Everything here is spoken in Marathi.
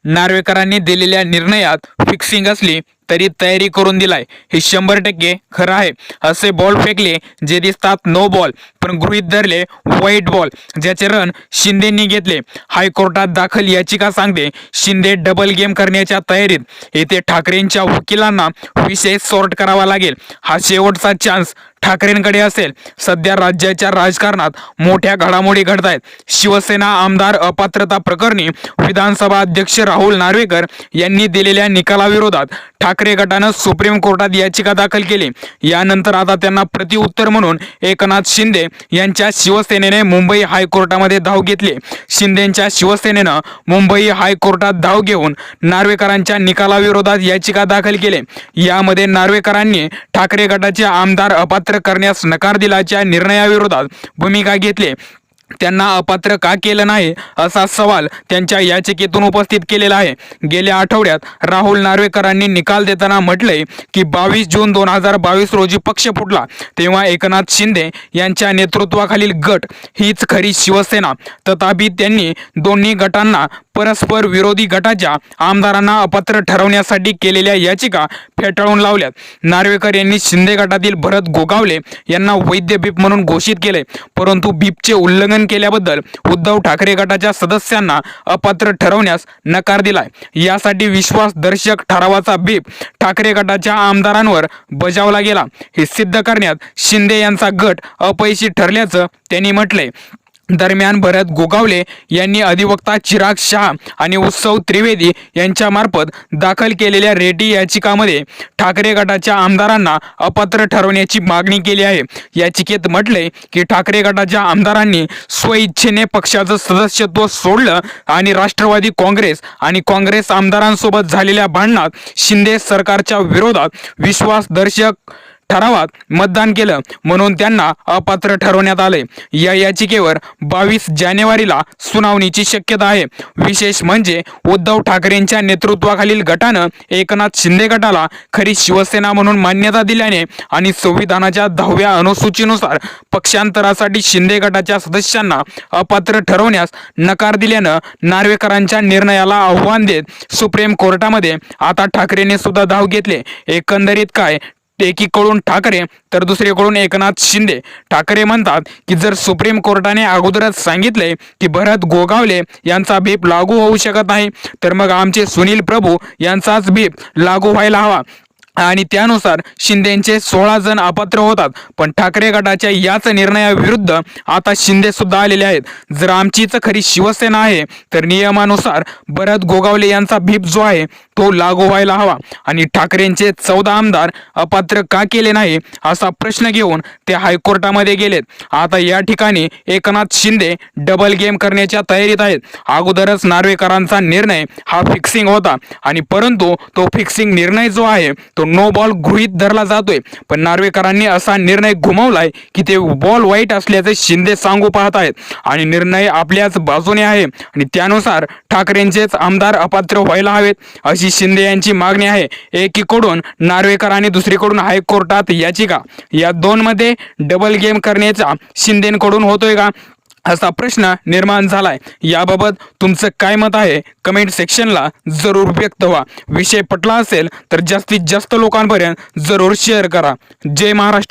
नार्वेकरांनी दिलेल्या निर्णयात फिक्सिंग असली तरी तयारी करून दिलाय हे 100% खरं आहे। असे बॉल फेकले जे दिसतात नो बॉल पण गृहीत धरले वाईट बॉल, ज्याचे रन शिंदेंनी घेतले। हायकोर्टात दाखल याचिका सांगते शिंदे डबल गेम करण्याच्या तयारीत। येथे ठाकरेंच्या वकिलांना विषय सॉर्ट करावा लागेल। हा शेवटचा चान्स ठाकरेंकडे असेल। सध्या राज्याच्या राजकारणात मोठ्या घडामोडी घडत आहेत। शिवसेना आमदार अपात्रता प्रकरणी विधानसभा अध्यक्ष राहुल नार्वेकर यांनी दिलेल्या निकालाविरोधात ठाकरे गटानं सुप्रीम कोर्टात याचिका दाखल केली। यानंतर आता त्यांना प्रतिउत्तर म्हणून एकनाथ शिंदे यांच्या शिवसेनेने मुंबई हायकोर्टामध्ये धाव घेतली। शिंदेच्या शिवसेनेनं मुंबई हायकोर्टात धाव घेऊन नार्वेकरांच्या निकालाविरोधात याचिका दाखल केली। यामध्ये नार्वेकरांनी ठाकरे गटाचे आमदार अपात्र करण्यास नकार दिल्याच्या निर्णयाविरोधात भूमिका घेतली। त्यांना अपात्र का केलं नाही असा सवाल त्यांच्या याचिकेतून उपस्थित केलेला आहे। गेल्या आठवड्यात राहुल नार्वेकरांनी निकाल देताना म्हटलंय की 22 जून 2022 रोजी पक्ष फुटला तेव्हा एकनाथ शिंदे यांच्या नेतृत्वाखालील गट हीच खरी शिवसेना। तथापि त्यांनी दोन्ही गटांना परस्पर विरोधी गटाच्या आमदारांना अपात्र ठरवण्यासाठी केलेल्या याचिका फेटाळून लावल्यात। नार्वेकर यांनी शिंदे गटातील भरत गोगावले यांना वैध बीप म्हणून घोषित केले, परंतु बीपचे उल्लंघन केल्याबद्दल उद्धव ठाकरे गटाच्या सदस्यांना अपात्र ठरवण्यास नकार दिलाय। यासाठी विश्वासदर्शक ठरावाचा बीप ठाकरे गटाच्या आमदारांवर बजावला गेला। हे सिद्ध करण्यात शिंदे यांचा गट अपयशी ठरल्याचं त्यांनी म्हटलंय। दरम्यान भरत गोगावले यांनी अधिवक्ता चिराग शाह आणि उत्सव त्रिवेदी यांच्या मार्फत दाखल केलेल्या रेटी याचिकामध्ये ठाकरे गटाच्या आमदारांना अपात्र ठरवण्याची मागणी केली आहे। याचिकेत म्हटले की ठाकरे गटाच्या आमदारांनी स्वइच्छेने पक्षाचं सदस्यत्व सोडलं आणि राष्ट्रवादी काँग्रेस आणि काँग्रेस आमदारांसोबत झालेल्या भांडणात शिंदे सरकारच्या विरोधात विश्वासदर्शक ठरावात मतदान केलं म्हणून त्यांना अपात्र ठरवण्यात आले। या याचिकेवर 22 जानेवारीला सुनावणीची शक्यता आहे। विशेष म्हणजे उद्धव ठाकरेंच्या नेतृत्वाखालील गटानं एकनाथ शिंदे गटाला खरी शिवसेना म्हणून मान्यता दिल्याने आणि संविधानाच्या 10व्या अनुसूचीनुसार पक्षांतरासाठी शिंदे गटाच्या सदस्यांना अपात्र ठरवण्यास नकार दिल्यानं नार्वेकरांच्या निर्णयाला आव्हान देत सुप्रीम कोर्टामध्ये आता ठाकरेंनी सुद्धा धाव घेतली। एकंदरीत काय, एकीकडून ठाकरे तर दुसरीकडून एकनाथ शिंदे। ठाकरे म्हणतात की जर सुप्रीम कोर्टाने अगोदरच सांगितले की भरत गोगावले यांचा बीप लागू होऊ शकत नाही तर मग आमचे सुनील प्रभू यांचाच बीप लागू व्हायला हवा आणि त्यानुसार शिंदेचे 16 जण अपात्र होतात। पण ठाकरे गटाच्या याच निर्णयाविरुद्ध आता शिंदे सुद्धा आलेले आहेत। जर आमचीच खरी शिवसेना आहे तर नियमानुसार भरत गोगावले यांचा बीप जो आहे तो लागू व्हायला हवा आणि ठाकरेंचे 14 आमदार अपात्र का केले नाही असा प्रश्न घेऊन ते हायकोर्टामध्ये गेलेत। आता या ठिकाणी एकनाथ शिंदे डबल गेम करण्याच्या तयारीत आहेत। अगोदरच नार्वेकरांचा निर्णय हा फिक्सिंग होता आणि परंतु तो फिक्सिंग निर्णय जो आहे तो नो बॉल गृहीत धरला जातोय, पण नार्वेकरांनी असा निर्णय घुमवलाय की ते बॉल वाईट असल्याचे शिंदे सांगू पाहत आहेत आणि निर्णय आपल्याच बाजूने आहे आणि त्यानुसार ठाकरेंचेच आमदार अपात्र व्हायला हवेत अशी शिंदे यांची मागणी आहे। एकीकडून नार्वेकर आणि दुसरीकडून हायकोर्टात याचिका, या दोनमध्ये डबल गेम करण्याचा शिंदेकडून होतोय का असा प्रश्न निर्माण झालाय। याबाबत तुमचं काय मत आहे कमेंट सेक्शनला जरूर व्यक्त व्हा। विषय पटला असेल तर जास्तीत जास्त लोकांपर्यंत जरूर शेअर करा। जय महाराष्ट्र।